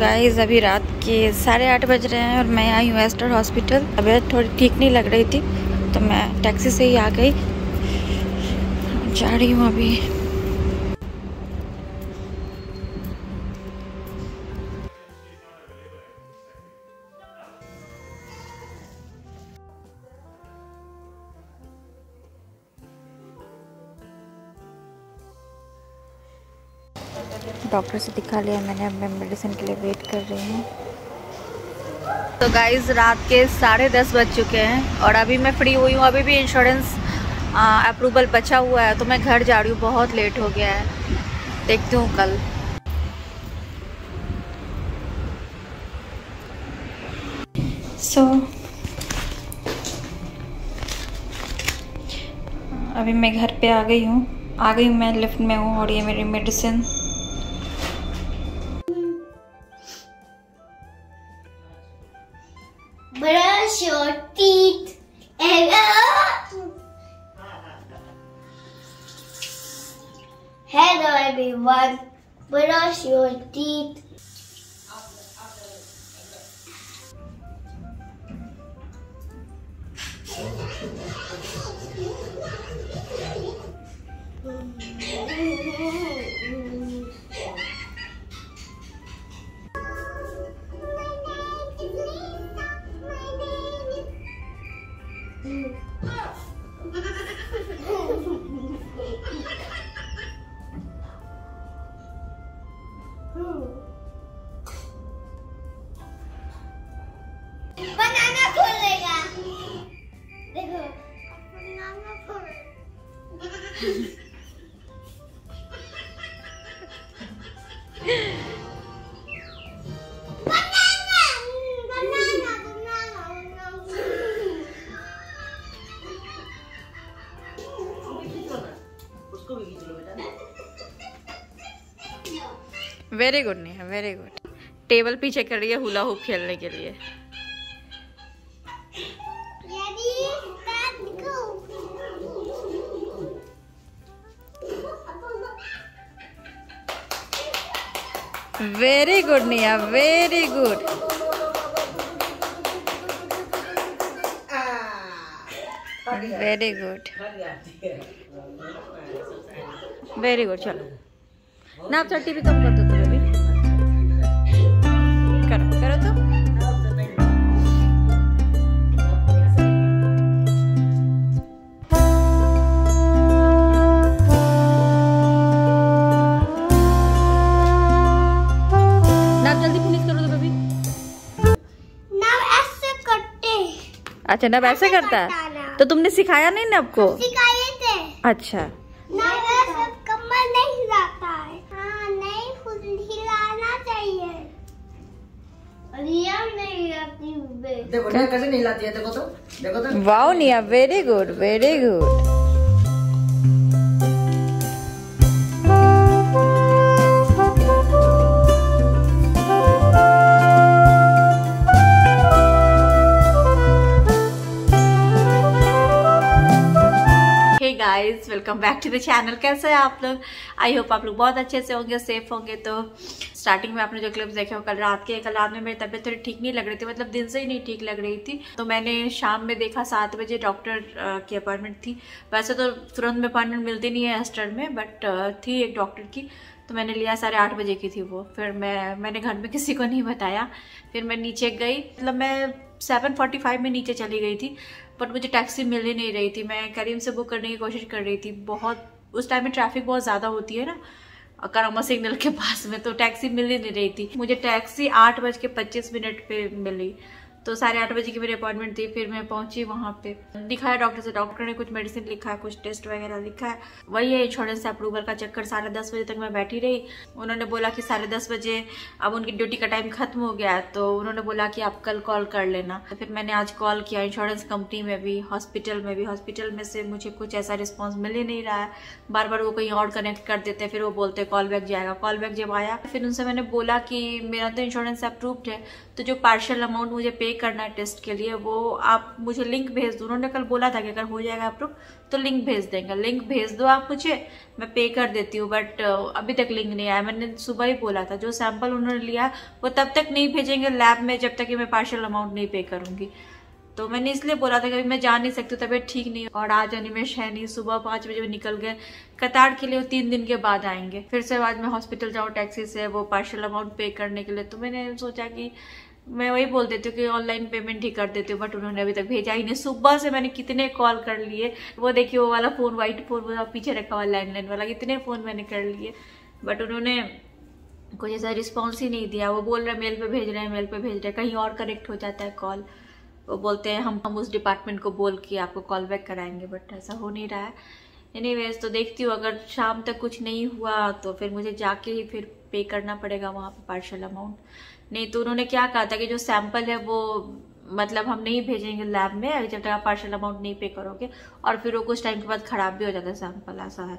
Guys अभी रात के 8:30 बज रहे हैं और मैं आई हूँ एस्टर हॉस्पिटल। तबीयत थोड़ी ठीक नहीं लग रही थी तो मैं टैक्सी से ही आ गई, जा रही हूँ अभी। डॉक्टर से दिखा लिया मैंने, अब मैं मेडिसिन के लिए वेट कर रही हूँ। तो गाइस रात के 10:30 बज चुके हैं और अभी मैं फ्री हुई हूँ। अभी भी इंश्योरेंस अप्रूवल बचा हुआ है तो मैं घर जा रही हूँ, बहुत लेट हो गया है, देखती हूँ कल। अभी मैं घर पे आ गई हूँ, मैं लिफ्ट में हूँ और ये मेरी medicine. Brush your teeth and hello everyone. Brush your teeth. बनाना खोलेगा, देखो बनाना खोलेगा। Very good Neha, very good. Table पीछे कर रही है हुला हुप खेलने के लिए। Very good Neha, very good. Very good, very good. चलो ना, आप टीवी कम कर दो तो बेबी, करो करो तो। ना जल्दी फिनिश करो तो बेबी। ना ऐसे करते। अच्छा ना ऐसे करता है तो तुमने सिखाया नहीं ना आपको? सिखाए थे। अच्छा ना ऐसे कमर नहीं हिलाता है। हाँ नहीं हिलाना चाहिए। रिया नहीं हिलाती। देखो ना कैसे नहीं हिलाती है, देखो तो। वाओ निया, very good, very good. Guys welcome back to the channel. कैसे हैं आप लोग? आई होप आप लोग बहुत अच्छे से होंगे, सेफ होंगे। तो स्टार्टिंग में आपने जो क्लिप्स देखे हो कल रात में मेरी तबीयत थोड़ी ठीक नहीं लग रही थी, मतलब दिन से ही नहीं ठीक लग रही थी। तो मैंने शाम में देखा 7 बजे डॉक्टर की अपॉइंटमेंट थी। वैसे तो तुरंत में अपॉइंटमेंट मिलती नहीं है एस्टर में, बट थी एक डॉक्टर की, तो मैंने लिया 8:30 बजे की थी वो। फिर मैंने घर में किसी को नहीं बताया। फिर मैं नीचे गई, मतलब मैं 7:45 में नीचे चली गई थी, बट मुझे टैक्सी मिल ही नहीं रही थी। मैं करीम से बुक करने की कोशिश कर रही थी, बहुत उस टाइम में ट्रैफिक बहुत ज़्यादा होती है ना करामा सिग्नल के पास में, तो टैक्सी मिल ही नहीं रही थी। मुझे टैक्सी 8:25 पे मिली। तो 8:30 बजे की मेरी अपॉइंटमेंट थी। फिर मैं पहुंची वहां पे, दिखाया डॉक्टर से। डॉक्टर ने कुछ मेडिसिन लिखा है, कुछ टेस्ट वगैरह लिखा है। वही है इंश्योरेंस अप्रूवल का चक्कर। 10:30 बजे तक मैं बैठी रही। उन्होंने बोला कि 10:30 बजे अब उनकी ड्यूटी का टाइम खत्म हो गया है, तो उन्होंने बोला कि आप कल कॉल कर लेना। तो फिर मैंने आज कॉल किया इंश्योरेंस कंपनी में भी, हॉस्पिटल में भी। हॉस्पिटल में से मुझे कुछ ऐसा रिस्पॉन्स मिल ही नहीं रहा है। बार बार वो कहीं और कनेक्ट कर देते हैं, फिर वो बोलते कॉल बैक जाएगा। कॉल बैक जब आया फिर उनसे मैंने बोला कि मेरा तो इंश्योरेंस अप्रूव्ड है, तो जो पार्शियल अमाउंट मुझे पे पे करना है टेस्ट के लिए वो आप मुझे लिंक भेज दो। उन्होंने कल बोला था कि अगर हो जाएगा अप्रूव तो लिंक भेज देंगे, लिंक भेज दो आप मुझे, मैं पे कर देती हूँ। बट अभी तक लिंक नहीं आया। मैंने सुबह ही बोला था, जो सैंपल उन्होंने लिया वो तब तक नहीं भेजेंगे लैब में जब तक कि मैं पार्शियल अमाउंट नहीं पे करूंगी। तो मैंने इसलिए बोला था कि अभी मैं जा नहीं सकती, तबीयत ठीक नहीं। और आज अनिमेश है नहीं, सुबह 5 बजे निकल गए कतार के लिए, वो 3 दिन के बाद आएंगे। फिर से आज मैं हॉस्पिटल जाऊँ टैक्सी से वो पार्शियल अमाउंट पे करने के लिए। तो मैंने सोचा कि मैं वही बोल देती हूँ कि ऑनलाइन पेमेंट ही कर देती हूँ, बट उन्होंने अभी तक भेजा ही नहीं। सुबह से मैंने कितने कॉल कर लिए, वो देखिए वो वाला फोन, व्हाइट फोन वो पीछे रखा हुआ लैंडलाइन वाला, कितने फोन मैंने कर लिए, बट उन्होंने कोई ऐसा रिस्पॉन्स ही नहीं दिया। वो बोल रहे मेल पे भेज रहे हैं, मेल पे भेज रहे हैं, कहीं और कनेक्ट हो जाता है कॉल। वो बोलते हैं हम उस डिपार्टमेंट को बोल के आपको कॉल बैक कराएंगे, बट ऐसा हो नहीं रहा है। एनीवेज तो देखती हूँ, अगर शाम तक कुछ नहीं हुआ तो फिर मुझे जाके ही फिर पे करना पड़ेगा वहाँ पे पार्शियल अमाउंट। नहीं तो उन्होंने क्या कहा था कि जो सैंपल है वो मतलब हम नहीं भेजेंगे लैब में जब तक आप पार्शियल अमाउंट नहीं पे करोगे, और फिर वो कुछ टाइम के बाद खराब भी हो जाता है सैंपल, ऐसा है।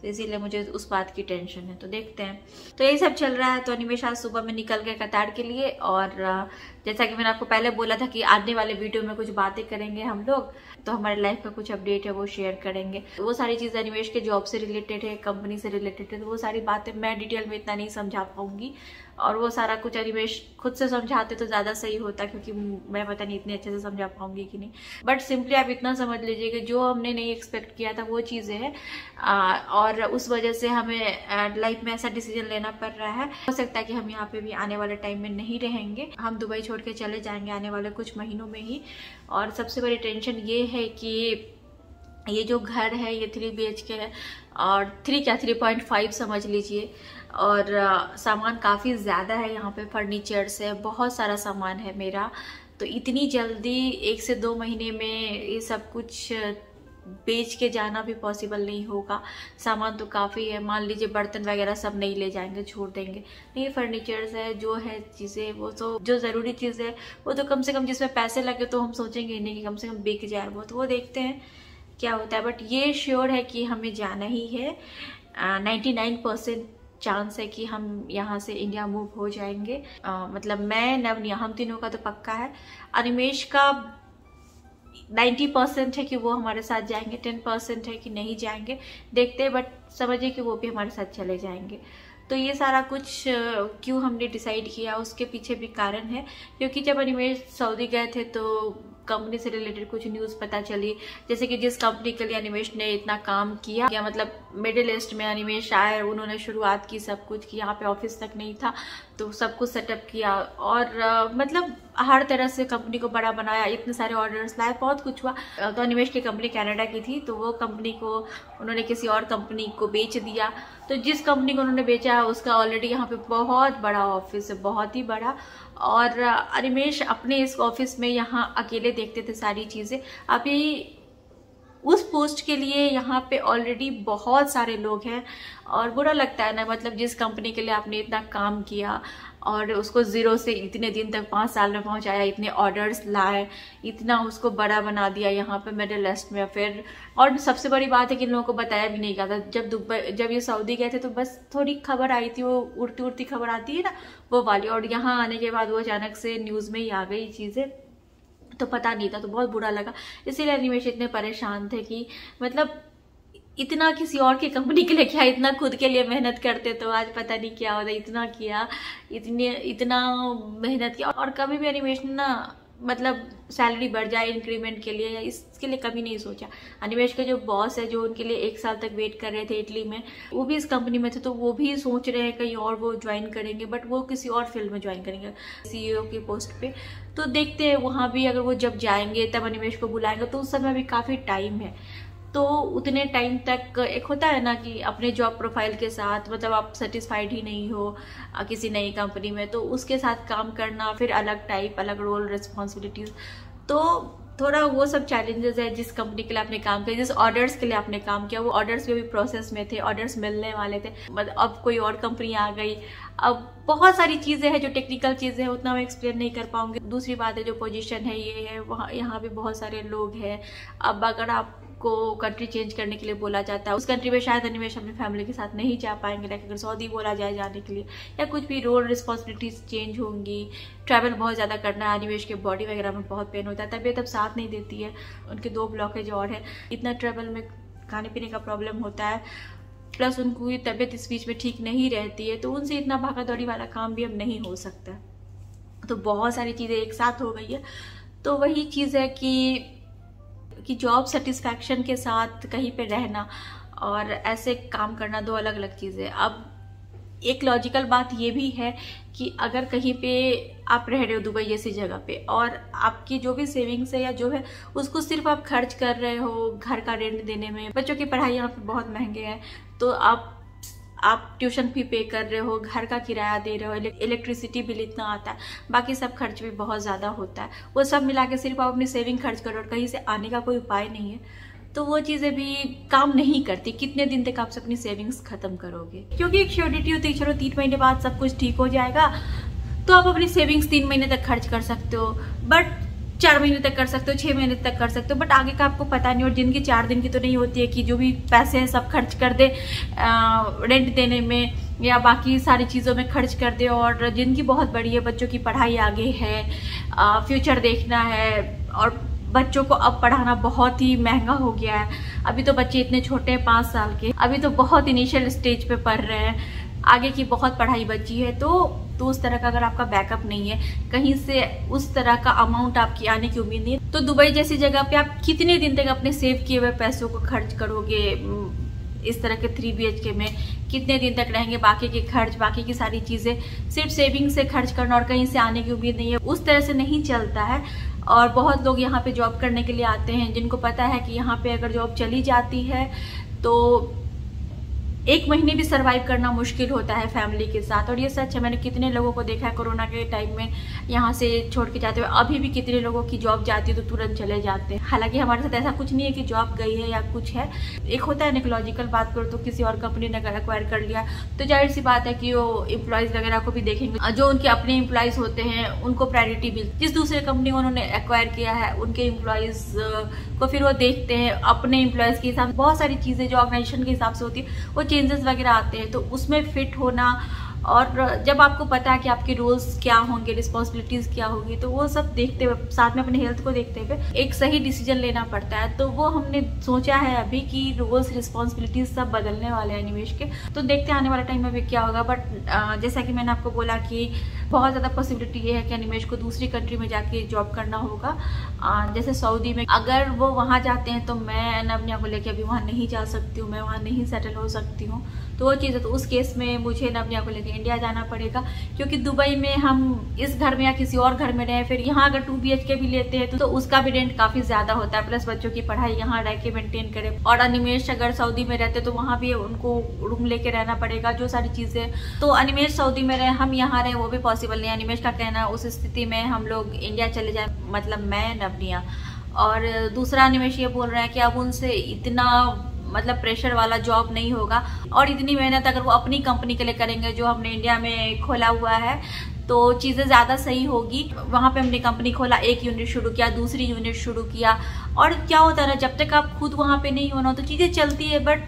तो इसीलिए मुझे उस बात की टेंशन है। तो देखते हैं, तो यही सब चल रहा है। तो अनिमेश आज सुबह में निकल गए कतार के लिए, और जैसा कि मैंने आपको पहले बोला था कि आने वाले वीडियो में कुछ बातें करेंगे हम लोग, तो हमारे लाइफ का कुछ अपडेट है वो शेयर करेंगे। वो सारी चीज़ अनिमेश के जॉब से रिलेटेड है, कंपनी से रिलेटेड है, तो वो सारी बातें मैं डिटेल में इतना नहीं समझा पाऊंगी, और वो सारा कुछ अनिमेश खुद से समझाते तो ज़्यादा सही होता, क्योंकि मैं पता नहीं इतने अच्छे से समझा पाऊंगी कि नहीं। बट सिंपली आप इतना समझ लीजिए कि जो हमने नहीं एक्सपेक्ट किया था वो चीज़ें हैं, और उस वजह से हमें लाइफ में ऐसा डिसीजन लेना पड़ रहा है। हो सकता है कि हम यहाँ पे भी आने वाले टाइम में नहीं रहेंगे, हम दुबई छोड़ के चले जाएंगे आने वाले कुछ महीनों में ही। और सबसे बड़ी टेंशन ये है कि ये जो घर है ये 3 BHK है, और 3.5 समझ लीजिए, और सामान काफ़ी ज़्यादा है यहाँ पे, फर्नीचर्स है, बहुत सारा सामान है मेरा। तो इतनी जल्दी 1 से 2 महीने में ये सब कुछ बेच के जाना भी पॉसिबल नहीं होगा। सामान तो काफ़ी है, मान लीजिए बर्तन वगैरह सब नहीं ले जाएंगे, छोड़ देंगे। नहीं, फर्नीचर्स है, जो है चीज़ें, वो तो जो ज़रूरी चीज़ है वो तो कम से कम जिसमें पैसे लगे तो हम सोचेंगे नहीं कि कम से कम बिक जाए वो, तो वो देखते हैं क्या होता है। बट ये श्योर है कि हमें जाना ही है। 99% चांस है कि हम यहाँ से इंडिया मूव हो जाएंगे। मतलब मैं नवनिया, हम तीनों का तो पक्का है। अनिमेश का 90% है कि वो हमारे साथ जाएंगे, 10% है कि नहीं जाएंगे, देखते हैं। बट समझिए कि वो भी हमारे साथ चले जाएंगे। तो ये सारा कुछ क्यों हमने डिसाइड किया, उसके पीछे भी कारण है। क्योंकि जब अनिमेश सऊदी गए थे तो कंपनी से रिलेटेड कुछ न्यूज़ पता चली, जैसे कि जिस कंपनी के लिए अनिमेश ने इतना काम किया, या मतलब मिडिल ईस्ट में अनिमेश आए, उन्होंने शुरुआत की सब कुछ की, यहाँ पे ऑफिस तक नहीं था तो सब कुछ सेटअप किया, और मतलब हर तरह से कंपनी को बड़ा बनाया, इतने सारे ऑर्डर्स लाए, बहुत कुछ हुआ। तो अनिमेश की कंपनी कनाडा की थी, तो वो कंपनी को उन्होंने किसी और कंपनी को बेच दिया। तो जिस कंपनी को उन्होंने बेचा उसका ऑलरेडी यहाँ पे बहुत बड़ा ऑफिस है, बहुत ही बड़ा, और अनिमेश अपने इस ऑफिस में यहाँ अकेले देखते थे सारी चीज़ें। अभी उस पोस्ट के लिए यहाँ पे ऑलरेडी बहुत सारे लोग हैं, और बुरा लगता है ना, मतलब जिस कंपनी के लिए आपने इतना काम किया और उसको ज़ीरो से इतने दिन तक 5 साल में पहुँचाया, इतने ऑर्डर्स लाए, इतना उसको बड़ा बना दिया यहाँ पे मिडिल ईस्ट में। फिर और सबसे बड़ी बात है कि इन लोगों को बताया भी नहीं गया था। जब ये सऊदी गए थे तो बस थोड़ी खबर आई थी, वो उड़ती उड़ती खबर आती है ना, वो वाली, और यहाँ आने के बाद वो अचानक से न्यूज़ में ही आ गई चीज़ें, तो पता नहीं था, तो बहुत बुरा लगा। इसीलिए अनिमेश इतने परेशान थे कि मतलब इतना किसी और की कंपनी के लिए क्या, इतना खुद के लिए मेहनत करते तो आज पता नहीं क्या होता। इतना किया, इतना मेहनत किया, और कभी भी अनिमेश ने ना मतलब सैलरी बढ़ जाए इंक्रीमेंट के लिए या इसके लिए कभी नहीं सोचा। अनिमेश के जो बॉस है, जो उनके लिए 1 साल तक वेट कर रहे थे इटली में, वो भी इस कंपनी में थे, तो वो भी सोच रहे हैं कहीं और वो ज्वाइन करेंगे, बट वो किसी और फील्ड में ज्वाइन करेंगे, CEO की पोस्ट पे। तो देखते हैं वहाँ भी अगर वो जब जाएंगे तब अनिमेश को बुलाएंगे, तो उस समय भी काफ़ी टाइम है। तो उतने टाइम तक एक होता है ना कि अपने जॉब प्रोफाइल के साथ, मतलब आप सेटिस्फाइड ही नहीं हो किसी नई कंपनी में, तो उसके साथ काम करना, फिर अलग टाइप, अलग रोल, रिस्पॉन्सिबिलिटीज, तो थोड़ा वो सब चैलेंजेस है। जिस कंपनी के लिए आपने काम किया, जिस ऑर्डर्स के लिए आपने काम किया, वो ऑर्डर्स भी प्रोसेस में थे, ऑर्डर्स मिलने वाले थे, मतलब अब कोई और कंपनी आ गई, अब बहुत सारी चीज़ें हैं जो टेक्निकल चीज़ें हैं, उतना मैं एक्सप्लेन नहीं कर पाऊंगी। दूसरी बात है जो पोजीशन है ये है, वहाँ यहाँ भी बहुत सारे लोग हैं। अब अगर आप को कंट्री चेंज करने के लिए बोला जाता है। उस कंट्री में शायद अनिमेश अपनी फैमिली के साथ नहीं जा पाएंगे, लाइक अगर सऊदी बोला जाए जाने के लिए या कुछ भी रोल रिस्पॉन्सिबिलिटीज चेंज होंगी। ट्रैवल बहुत ज़्यादा करना है, अनिमेश के बॉडी वगैरह में बहुत पेन होता है, तबीयत अब साथ नहीं देती है, उनके 2 ब्लॉकेज और है, इतना ट्रैवल में खाने पीने का प्रॉब्लम होता है, प्लस उनकी तबीयत इस बीच में ठीक नहीं रहती है, तो उनसे इतना भागा दौड़ी वाला काम भी अब नहीं हो सकता। तो बहुत सारी चीज़ें एक साथ हो गई है। तो वही चीज़ है कि जॉब सेटिस्फैक्शन के साथ कहीं पे रहना और ऐसे काम करना 2 अलग अलग चीज़ें। अब एक लॉजिकल बात ये भी है कि अगर कहीं पे आप रह रहे हो दुबई जैसी जगह पे और आपकी जो भी सेविंग्स है या जो है उसको सिर्फ आप खर्च कर रहे हो घर का रेंट देने में, बच्चों की पढ़ाई यहाँ पे बहुत महंगे हैं, तो आप ट्यूशन फी पे कर रहे हो, घर का किराया दे रहे हो, इलेक्ट्रिसिटी बिल इतना आता है, बाकी सब खर्च भी बहुत ज़्यादा होता है, वो सब मिला के सिर्फ आप अपनी सेविंग खर्च करो और कहीं से आने का कोई उपाय नहीं है, तो वो चीज़ें भी काम नहीं करती। कितने दिन तक आप अपनी सेविंग्स खत्म करोगे? क्योंकि एक श्योरिटी होती है चलो 3 महीने बाद सब कुछ ठीक हो जाएगा, तो आप अपनी सेविंग्स 3 महीने तक खर्च कर सकते हो, बट 4 महीने तक कर सकते हो, 6 महीने तक कर सकते हो, बट आगे का आपको पता नहीं। और जिनकी 4 दिन की तो नहीं होती है कि जो भी पैसे हैं सब खर्च कर दे रेंट देने में या बाकी सारी चीज़ों में खर्च कर दे, और जिनकी बहुत बड़ी है, बच्चों की पढ़ाई आगे है, फ्यूचर देखना है, और बच्चों को अब पढ़ाना बहुत ही महंगा हो गया है। अभी तो बच्चे इतने छोटे हैं 5 साल के, अभी तो बहुत इनिशियल स्टेज पे पढ़ रहे हैं, आगे की बहुत पढ़ाई बची है। तो उस तरह का अगर आपका बैकअप नहीं है, कहीं से उस तरह का अमाउंट आपकी आने की उम्मीद नहीं है, तो दुबई जैसी जगह पे आप कितने दिन तक अपने सेव किए हुए पैसों को खर्च करोगे? इस तरह के 3 BHK में कितने दिन तक रहेंगे? बाकी के खर्च, बाकी की सारी चीज़ें सिर्फ सेविंग से खर्च करना और कहीं से आने की उम्मीद नहीं है, उस तरह से नहीं चलता है। और बहुत लोग यहाँ पे जॉब करने के लिए आते हैं जिनको पता है कि यहाँ पे अगर जॉब चली जाती है तो 1 महीने भी सरवाइव करना मुश्किल होता है फैमिली के साथ। और ये सच है, मैंने कितने लोगों को देखा है कोरोना के टाइम में यहाँ से छोड़ के जाते हुए। अभी भी कितने लोगों की जॉब जाती है तो तुरंत चले जाते हैं। हालांकि हमारे साथ ऐसा कुछ नहीं है कि जॉब गई है या कुछ है। एक होता है निकोलॉजिकल बात करो तो किसी और कंपनी ने अगर एक्वायर कर लिया तो जाहिर सी बात है कि वो एम्प्लॉयज़ वगैरह को भी देखेंगे, जो उनके अपने एम्प्लॉयज़ होते हैं उनको प्रायोरिटी मिलती है। जिस दूसरे कंपनी को उन्होंने एक्वायर किया है उनके एम्प्लॉयज़ को फिर वो देखते हैं अपने एम्प्लॉयज़ के हिसाब से। बहुत सारी चीज़ें जो ऑर्गेनाइजेशन के हिसाब से होती है वो चेंजेस वगैरह आते हैं, तो उसमें फिट होना, और जब आपको पता है कि आपके रोल्स क्या होंगे, रिस्पॉन्सिबिलिटीज क्या होगी, तो वो सब देखते हुए, साथ में अपने हेल्थ को देखते हुए एक सही डिसीजन लेना पड़ता है। तो वो हमने सोचा है अभी कि रोल्स रिस्पॉन्सिबिलिटीज सब बदलने वाले हैं अनिमेश के, तो देखते हैं आने वाले टाइम में भी क्या होगा। बट जैसा कि मैंने आपको बोला कि बहुत ज़्यादा पॉसिबिलिटी ये है कि अनिमेश को दूसरी कंट्री में जाके जॉब करना होगा, जैसे सऊदी में। अगर वो वहाँ जाते हैं तो मैं नवनिया को लेके अभी वहाँ नहीं जा सकती हूँ, मैं वहाँ नहीं सेटल हो सकती हूँ, तो वो चीज़ है। तो उस केस में मुझे नवनिया को लेके इंडिया जाना पड़ेगा, क्योंकि दुबई में हम इस घर में या किसी और घर में रहे, फिर यहाँ अगर 2 BHK भी लेते हैं तो उसका भी रेंट काफ़ी ज़्यादा होता है, प्लस बच्चों की पढ़ाई यहाँ रह के मेंटेन करें। और अनिमेश अगर सऊदी में रहते तो वहाँ भी उनको रूम लेके रहना पड़ेगा, जो सारी चीज़ें। तो अनिमेश सऊदी में रहे, हम यहाँ रहे, वो भी पॉसिबल नहीं। अनिमेश का कहना उस स्थिति में हम लोग इंडिया चले जाए, मतलब मैं नवनिया। और दूसरा अनिमेश ये बोल रहे हैं कि अब उनसे इतना मतलब प्रेशर वाला जॉब नहीं होगा, और इतनी मेहनत अगर वो अपनी कंपनी के लिए करेंगे जो हमने इंडिया में खोला हुआ है तो चीज़ें ज़्यादा सही होगी। वहाँ पे हमने कंपनी खोला, 1 यूनिट शुरू किया, दूसरी यूनिट शुरू किया, और क्या होता है ना, जब तक आप खुद वहाँ पे नहीं होना तो चीज़ें चलती है, बट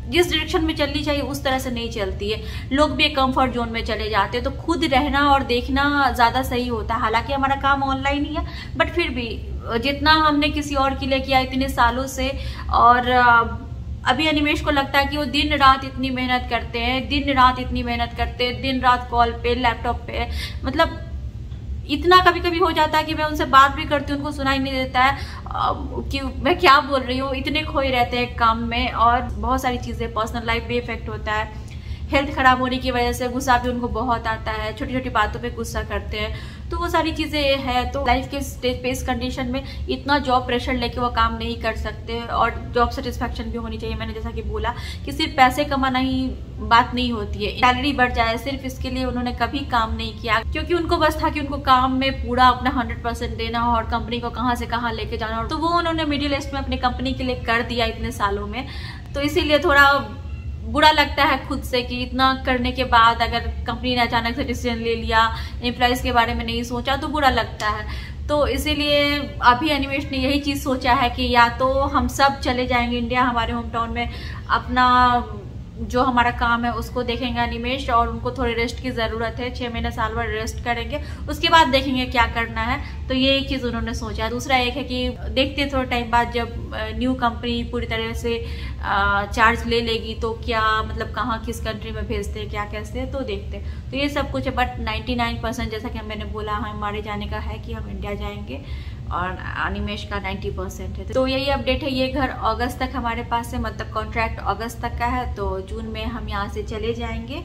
जिस डायरेक्शन में चलनी चाहिए उस तरह से नहीं चलती है। लोग भी एक कंफर्ट जोन में चले जाते हैं, तो खुद रहना और देखना ज़्यादा सही होता है। हालांकि हमारा काम ऑनलाइन ही है, बट फिर भी जितना हमने किसी और के लिए किया इतने सालों से, और अभी अनिमेश को लगता है कि वो दिन रात इतनी मेहनत करते हैं, दिन रात इतनी मेहनत करते हैं, दिन रात कॉल पे, लैपटॉप पे, मतलब इतना कभी कभी हो जाता है कि मैं उनसे बात भी करती हूँ, उनको सुनाई नहीं देता है कि मैं क्या बोल रही हूँ, इतने खोए रहते हैं काम में। और बहुत सारी चीज़ें, पर्सनल लाइफ भी इफेक्ट होता है, हेल्थ खराब होने की वजह से गुस्सा भी उनको बहुत आता है, छोटी छोटी बातों पे गुस्सा करते हैं, तो वो सारी चीज़ें हैं। तो लाइफ के स्टेज पे, इस कंडीशन में इतना जॉब प्रेशर लेके वो काम नहीं कर सकते, और जॉब सेटिस्फैक्शन भी होनी चाहिए। मैंने जैसा कि बोला कि सिर्फ पैसे कमाना ही बात नहीं होती है, सैलरी बढ़ जाए, सिर्फ इसके लिए उन्होंने कभी काम नहीं किया, क्योंकि उनको बस था कि उनको काम में पूरा अपना 100% देना हो और कंपनी को कहाँ से कहाँ लेके जाना हो, तो वो उन्होंने मिडिल ईस्ट में अपनी कंपनी के लिए कर दिया इतने सालों में। तो इसीलिए थोड़ा बुरा लगता है खुद से कि इतना करने के बाद अगर कंपनी ने अचानक से डिसीजन ले लिया, एम्प्लॉयज़ के बारे में नहीं सोचा, तो बुरा लगता है। तो इसीलिए अभी अनिमेश ने यही चीज़ सोचा है कि या तो हम सब चले जाएंगे इंडिया, हमारे होम टाउन में अपना जो हमारा काम है उसको देखेंगे अनिमेश, और उनको थोड़ी रेस्ट की ज़रूरत है, 6 महीने साल भर रेस्ट करेंगे, उसके बाद देखेंगे क्या करना है। तो ये एक चीज़ उन्होंने सोचा। दूसरा एक है कि देखते थोड़े टाइम बाद जब न्यू कंपनी पूरी तरह से चार्ज ले लेगी तो क्या मतलब कहाँ किस कंट्री में भेजते हैं, क्या कैसे है, तो देखते। तो ये सब कुछ है, बट 99% जैसा कि मैंने बोला हमारे जाने का है कि हम इंडिया जाएंगे, और अनिमेश का 90% है। तो यही अपडेट है। ये घर अगस्त तक हमारे पास है, मतलब कॉन्ट्रैक्ट अगस्त तक का है, तो जून में हम यहाँ से चले जाएंगे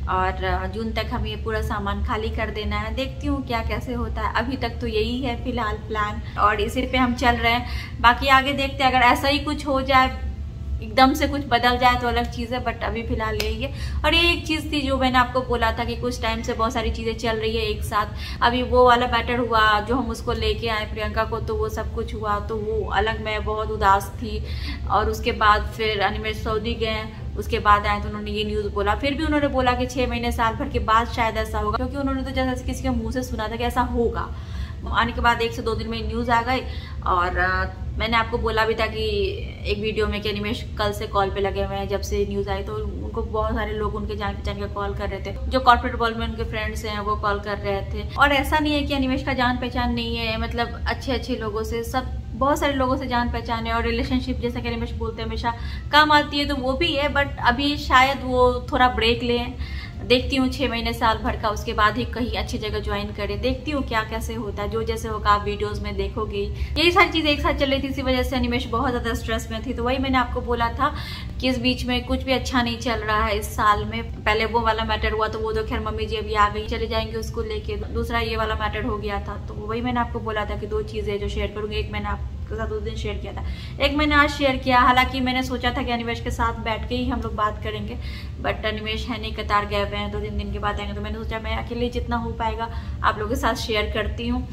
और जून तक हमें ये पूरा सामान खाली कर देना है। देखती हूँ क्या कैसे होता है। अभी तक तो यही है फिलहाल प्लान, और इसी पे हम चल रहे हैं। बाकी आगे देखते हैं, अगर ऐसा ही कुछ हो जाए, एकदम से कुछ बदल जाए तो अलग चीज़ है, बट अभी फिलहाल यही है। और ये एक चीज़ थी जो मैंने आपको बोला था कि कुछ टाइम से बहुत सारी चीज़ें चल रही है एक साथ। अभी वो वाला मैटर हुआ जो हम उसको लेके आए प्रियंका को, तो वो सब कुछ हुआ, तो वो अलग मैं बहुत उदास थी। और उसके बाद फिर अनिमेश सऊदी गए, उसके बाद आए तो उन्होंने ये न्यूज़ बोला। फिर भी उन्होंने बोला कि 6 महीने साल भर के बाद शायद ऐसा होगा, क्योंकि उन्होंने तो जैसे किसी के मुँह से सुना था कि ऐसा होगा। आने के बाद 1 से 2 दिन में न्यूज़ आ गई, और मैंने आपको बोला भी था कि एक वीडियो में कि अनिमेश कल से कॉल पे लगे हुए हैं। जब से न्यूज़ आई तो उनको बहुत सारे लोग उनके जान पहचान का कॉल कर रहे थे, जो कॉर्पोरेट वर्ल्ड में उनके फ्रेंड्स हैं वो कॉल कर रहे थे। और ऐसा नहीं है कि अनिमेश का जान पहचान नहीं है, मतलब अच्छे लोगों से, सब बहुत सारे लोगों से जान पहचान है। और रिलेशनशिप जैसा कि रमेश बोलते हैं हमेशा काम आती है, तो वो भी है, बट अभी शायद वो थोड़ा ब्रेक लें। देखती हूँ 6 महीने साल भर का, उसके बाद ही कहीं अच्छी जगह ज्वाइन करें। देखती हूँ क्या कैसे होता है, जो जैसे होगा आप वीडियोस में देखोगी। यही सारी चीज़ें एक साथ चल रही थी, इसी वजह से अनिमेश बहुत ज़्यादा स्ट्रेस में थी। तो वही मैंने आपको बोला था कि इस बीच में कुछ भी अच्छा नहीं चल रहा है इस साल में। पहले वो वाला मैटर हुआ तो वो तो खैर मम्मी जी अभी आ गई, चले जाएंगे उसको लेके। दूसरा ये वाला मैटर हो गया था, तो वही मैंने आपको बोला था कि 2 चीज़ें जो शेयर करूँगी। एक मैंने आपके साथ उस दिन शेयर किया था, एक मैंने आज शेयर किया। हालांकि मैंने सोचा था कि अनिमेश के साथ बैठ के ही हम लोग बात करेंगे, बट अनिमेश है नहीं, कतार गए हुए हैं, 2-3 दिन के बाद आएंगे। तो मैंने सोचा मैं अकेले जितना हो पाएगा आप लोगों के साथ शेयर करती हूँ।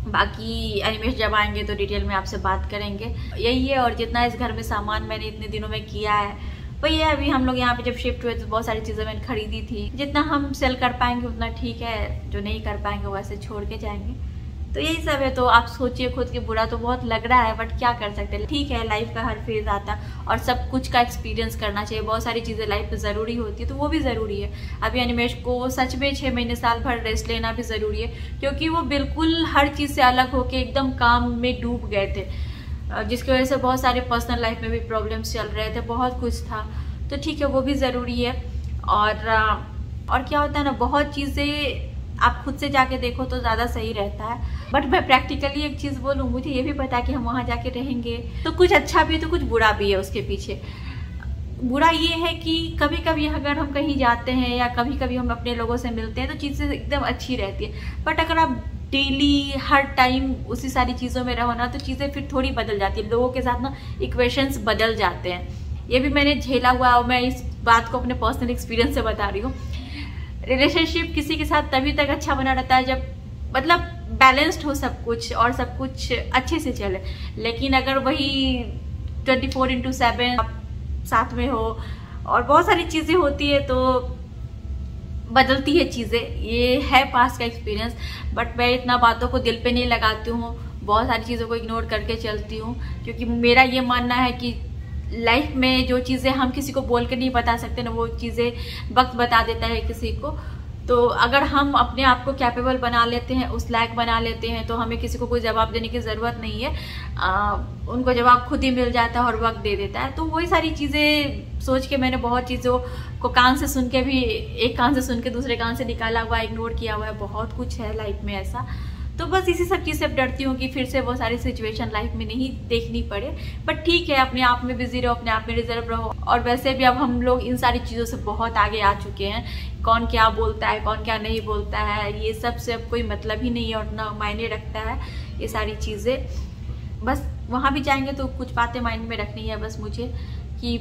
बाकी अनिमेश जब आएंगे तो डिटेल में आपसे बात करेंगे। यही है। और जितना इस घर में सामान मैंने इतने दिनों में किया है वही है। अभी हम लोग यहाँ पे जब शिफ्ट हुए तो बहुत सारी चीज़ें मैंने खरीदी थी। जितना हम सेल कर पाएंगे उतना ठीक है, जो नहीं कर पाएंगे वैसे छोड़ के जाएंगे। तो यही सब है। तो आप सोचिए खुद के, बुरा तो बहुत लग रहा है बट क्या कर सकते हैं। ठीक है, लाइफ का हर फेज आता है और सब कुछ का एक्सपीरियंस करना चाहिए। बहुत सारी चीज़ें लाइफ में ज़रूरी होती है तो वो भी ज़रूरी है। अभी अनिमेश को सच में 6 महीने साल भर रेस्ट लेना भी ज़रूरी है, क्योंकि वो बिल्कुल हर चीज़ से अलग होकर एकदम काम में डूब गए थे, जिसकी वजह से बहुत सारे पर्सनल लाइफ में भी प्रॉब्लम्स चल रहे थे, बहुत कुछ था। तो ठीक है, वो भी ज़रूरी है। और क्या होता है ना, बहुत चीज़ें आप खुद से जाके देखो तो ज़्यादा सही रहता है। बट मैं प्रैक्टिकली एक चीज़ बोलूँ, मुझे ये भी पता है कि हम वहाँ जाके रहेंगे तो कुछ अच्छा भी है तो कुछ बुरा भी है उसके पीछे। बुरा ये है कि कभी कभी अगर हम कहीं जाते हैं या कभी कभी हम अपने लोगों से मिलते हैं तो चीज़ें एकदम अच्छी रहती है। बट अगर आप डेली हर टाइम उसी सारी चीज़ों में रहो ना तो चीज़ें फिर थोड़ी बदल जाती है। लोगों के साथ ना इक्वेशंस बदल जाते हैं। ये भी मैंने झेला हुआ और मैं इस बात को अपने पर्सनल एक्सपीरियंस से बता रही हूँ। रिलेशनशिप किसी के साथ तभी तक अच्छा बना रहता है जब मतलब बैलेंस्ड हो सब कुछ और सब कुछ अच्छे से चले। लेकिन अगर वही 24/7 साथ में हो और बहुत सारी चीज़ें होती है तो बदलती है चीज़ें। ये है पास का एक्सपीरियंस। बट मैं इतना बातों को दिल पे नहीं लगाती हूँ, बहुत सारी चीज़ों को इग्नोर करके चलती हूँ, क्योंकि मेरा ये मानना है कि लाइफ में जो चीज़ें हम किसी को बोल के नहीं बता सकते ना, वो चीज़ें वक्त बता देता है किसी को। तो अगर हम अपने आप को कैपेबल बना लेते हैं, उस लायक बना लेते हैं, तो हमें किसी को कोई जवाब देने की ज़रूरत नहीं है। उनको जवाब खुद ही मिल जाता है और वक्त दे देता है। तो वही सारी चीज़ें सोच के मैंने बहुत चीज़ों को कान से सुन के भी, एक कान से सुन के दूसरे कान से निकाला हुआ, इग्नोर किया हुआ है। बहुत कुछ है लाइफ में ऐसा। तो बस इसी सब चीज़ से डरती हूँ कि फिर से वो सारी सिचुएशन लाइफ में नहीं देखनी पड़े। बट ठीक है, अपने आप में बिजी रहो, अपने आप में रिजर्व रहो। और वैसे भी अब हम लोग इन सारी चीज़ों से बहुत आगे आ चुके हैं। कौन क्या बोलता है, कौन क्या नहीं बोलता है, ये सब से अब कोई मतलब ही नहीं है और ना मायने रखता है ये सारी चीज़ें। बस वहाँ भी जाएंगे तो कुछ बातें माइंड में रखनी है बस मुझे, कि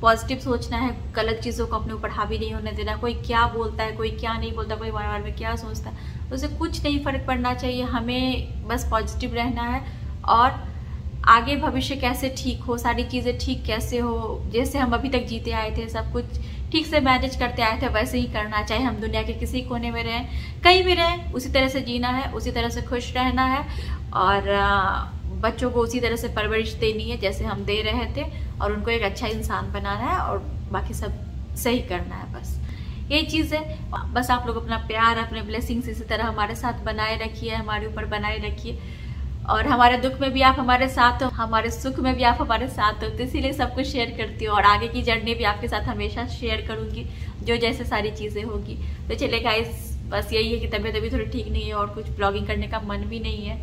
पॉजिटिव सोचना है, गलत चीज़ों को अपने ऊपर हावी नहीं होने देना। कोई क्या बोलता है, कोई क्या नहीं बोलता, कोई बारे में क्या सोचता है, उससे कुछ नहीं फ़र्क पड़ना चाहिए। हमें बस पॉजिटिव रहना है और आगे भविष्य कैसे ठीक हो, सारी चीज़ें ठीक कैसे हो, जैसे हम अभी तक जीते आए थे, सब कुछ ठीक से मैनेज करते आए थे वैसे ही करना, चाहे हम दुनिया के किसी कोने में रहें, कहीं भी रहें, उसी तरह से जीना है, उसी तरह से खुश रहना है और बच्चों को उसी तरह से परवरिश देनी है जैसे हम दे रहे थे, और उनको एक अच्छा इंसान बनाना है और बाकी सब सही करना है। बस यही चीज़ है। बस आप लोग अपना प्यार, अपने ब्लेसिंग्स इसी तरह हमारे साथ बनाए रखिए, हमारे ऊपर बनाए रखिए, और हमारे दुख में भी आप हमारे साथ हो, हमारे सुख में भी आप हमारे साथ हो, तो इसीलिए सब कुछ शेयर करती हूँ और आगे की जर्नी भी आपके साथ हमेशा शेयर करूँगी जो जैसे सारी चीज़ें होगी। तो चलिए गाइस, बस यही है कि तबीयत अभी थोड़ी ठीक नहीं है और कुछ ब्लॉगिंग करने का मन भी नहीं है,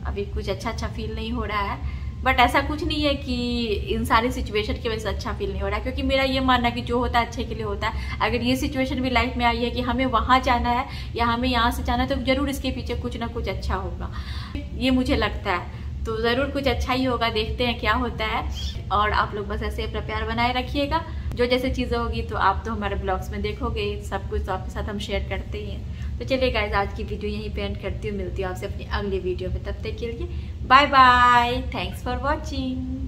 अभी कुछ अच्छा फील नहीं हो रहा है। बट ऐसा कुछ नहीं है कि इन सारी सिचुएशन की वजह से अच्छा फील नहीं हो रहा है, क्योंकि मेरा ये मानना है कि जो होता है अच्छे के लिए होता है। अगर ये सिचुएशन भी लाइफ में आई है कि हमें वहाँ जाना है या हमें यहाँ से जाना है, तो जरूर इसके पीछे कुछ ना कुछ अच्छा होगा, ये मुझे लगता है। तो ज़रूर कुछ अच्छा ही होगा, देखते हैं क्या होता है। और आप लोग बस ऐसे अपना प्यार बनाए रखिएगा, जो जैसे चीज़ें होगी तो आप तो हमारे ब्लॉग्स में देखोगे, सब कुछ तो आपके साथ हम शेयर करते ही हैं। तो चलिए गाइस, आज की वीडियो यहीं पे एंड करती हूँ, मिलती हूँ आपसे अपनी अगली वीडियो में, तब तक के लिए bye bye, thanks for watching.